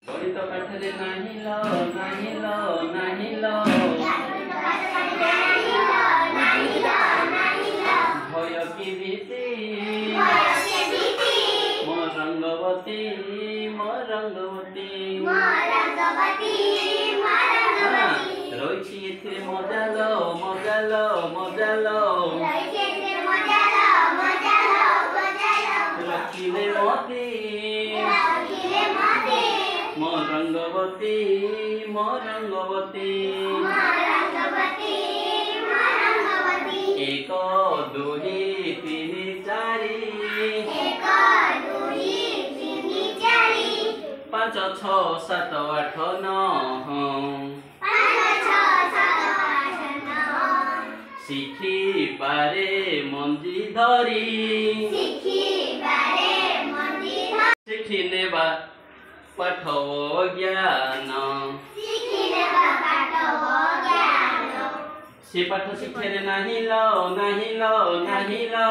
गणित पाठरे नाही लो नाही लो नाही लो भय की भीति मो रंगवती रही एथिरे मजा लो मजा लो मजा लो रखिले मती मो रंगवती एक दुई तीन चारि पाँच छ सात आठ नौ शिखी पारे मंजी धरी शिखी नेबा पाठव ज्ञान से पाठ शिखे नहीं लो नहीं लो नहीं लो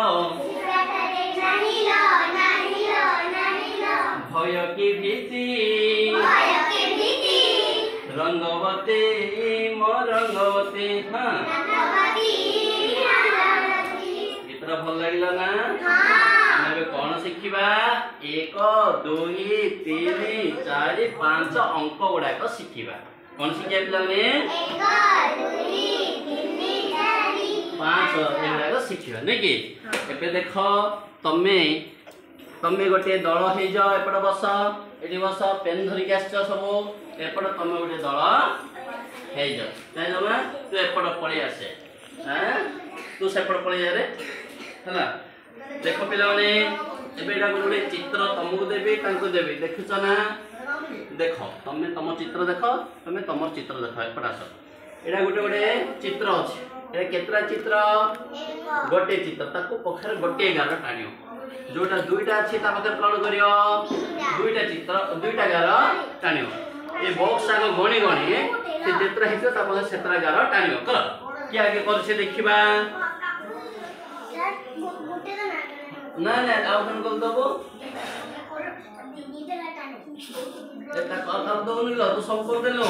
भय की भीति रंगवती मो रंगवती हाँ इतना भल लगे ना कौन शिखा एक दुई तीन चार पांच अंक गुड़ाक शिखा कौन शिखा पे पांच एगुड़ाक शिखा नहीं कि एबे देख तमे तमे गोटे दल हो जाओ एपट बस ये बस पेन धरिक आस सब एपट तमे गोटे दल हो जाओ तू एपट पलि आसे तू सेपट पलि जा रे देख पे गोटे चित्र तुमको देवी देवी देखुच ना देख तमें तुम चित्र देख तुम तुम चित्र देख एपट आस यहाँ गोटे गोटे चित्र अच्छे केतरा चित्र गोटे चित्र ताको पखर गोटे गार टाणियो जोटा दुईटा अच्छी पाखे कौन कर दुईटा चित्र दुईटा गार टाणियो ये बॉक्स आग गणी गणी से जेतरा है सेतरा गार टाणियो कर किए आगे कर से देखा ना ना आउ कौन कर दबो एटा कर दउनी लो तू सब कर देलो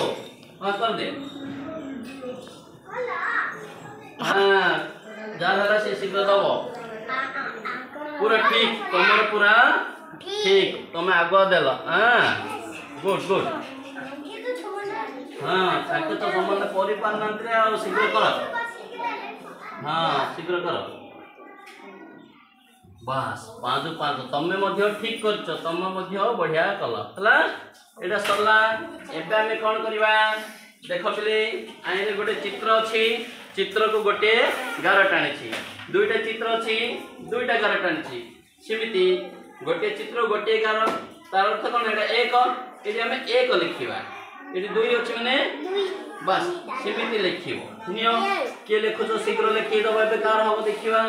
हां कर दे हां जा हला से शीघ्र दबो पूरा ठीक तुमर पूरा ठीक तुम आगो देलो हां गुड गुड हां ताके तो समान परि पारनंतरे आ शीघ्र कर हां शीघ्र कर बस पाँच पाँच तमें ठीक कर बढ़िया कल है सरला एवं कौन करवा देख पे आई गोटे चित्र अच्छी चित्र को गोटे गार टाणी दुईटा चित्र अच्छी दुईटा गार टाणी सेमती गोटे चित्र गोटे गार तार अर्थ कौन है एक ये आम एक लिखा ये दुई अच्छी मैंने बस सेमती लिख किए लिखुच शीघ्र लिखीदब ए कार हम देखा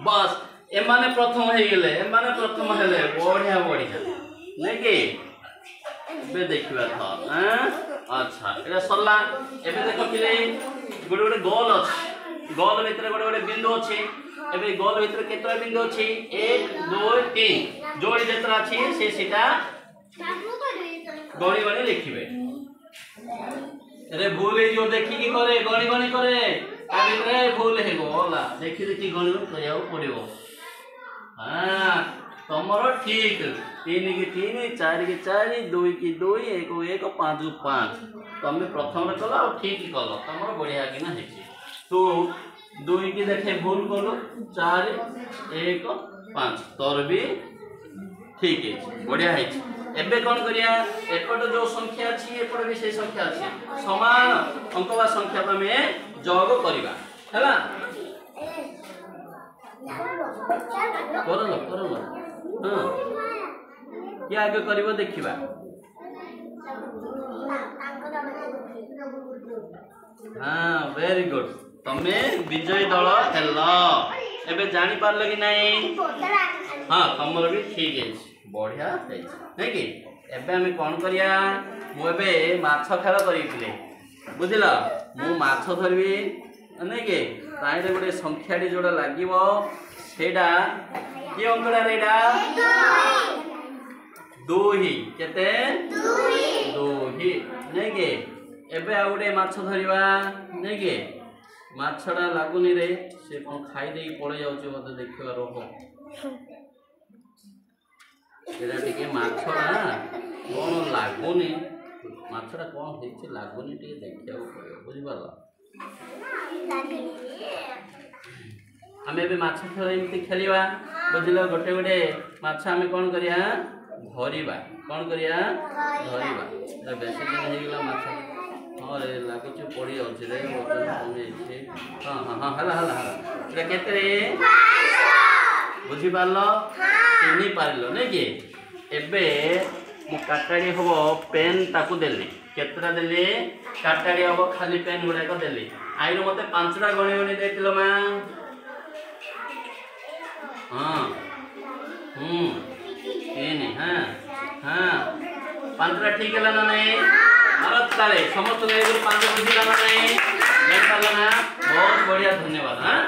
बस एमाने प्रथम हो गले एमाने प्रथम हेले बढ़िया बढ़िया नहीं कि बे देखिबा था अच्छा एटा सरला एबे देखो पिले गोटे गोटे गोल अछि गोल भीतर गोटे गोटे बिंदु अछि एबे गोल भीतर केतरा बिंदु अछि 1 2 3 जोड़ी जेतरा अछि से सीटा गणी गणी लिखिबे अरे भूल जो देखी की करे गणी गणी करे आगे रे भूल है गोला देखी देखी गणी गणी करियाउ पड़िबो हां तमरो ठीक 3 की 3 4 की 4 2 की 2 1 को 1 5 को 5 तमे प्रथम रे कला ठीक कल तमरो बढ़िया कि ना हेची तू 2 की देखे भूल कलो 4 1 5 तोर भी ठीक है बढ़िया है एबे कौन करिया एपट जो संख्या अछि एपट भी से संख्या अछि समान अंक वा संख्या में जोग करिबा हैला करलो हां क्या आगे करिवो देखिबा हां वेरी गुड तमे विजय दल हेलो एबे जानि पारलो कि नहीं हां तमर भी ठीक है बढ़िया है नहीं कि एबे हमें कौन करिया मु एबे माछ खेल करिथिले बुझिला मु माछ धरबी नहीं कि ताइरे गोटे संख्याटी जोड़ा लागिवो हेडा कि अंकड़ा रेडा दुही केते दुही नहीं के एबे आ गुटे माछ धरिबा नहीं के माछड़ा लागुनी रे से कोन खाई देई पळे जाउछ मते देखिबा रोहो एरा टिके माछड़ा कोन लागुनी माछड़ा कोन हेछि लागुनी टिके देखिया पड़ियो बुझि पाला आमे भी माछ खेल एमती खेलिबा बुझिलो गोटे गोटे माछ आमे कोन करिया धरिबा कोन करिया धरिबा बेसी दिन हे गेला माछ हां रे लागुच पड़ी जाउछ रे वजन कमे छै हां हां हां हला हला हला केते रे 500 बुझि पालो चिन्ही पारलो नै कि एबे मु काटाडी हबो पेन ताकू देली केतरा देली काटाडी हबो खाली पेन गुडा को देली आइरो मते 5टा गणी गणी देतिलो मा हां एने हां हां 5टा ठीक है ना नहीं भारत काले समस्त 5 बुझिला ना नहीं बहुत बढ़िया धन्यवाद। हाँ।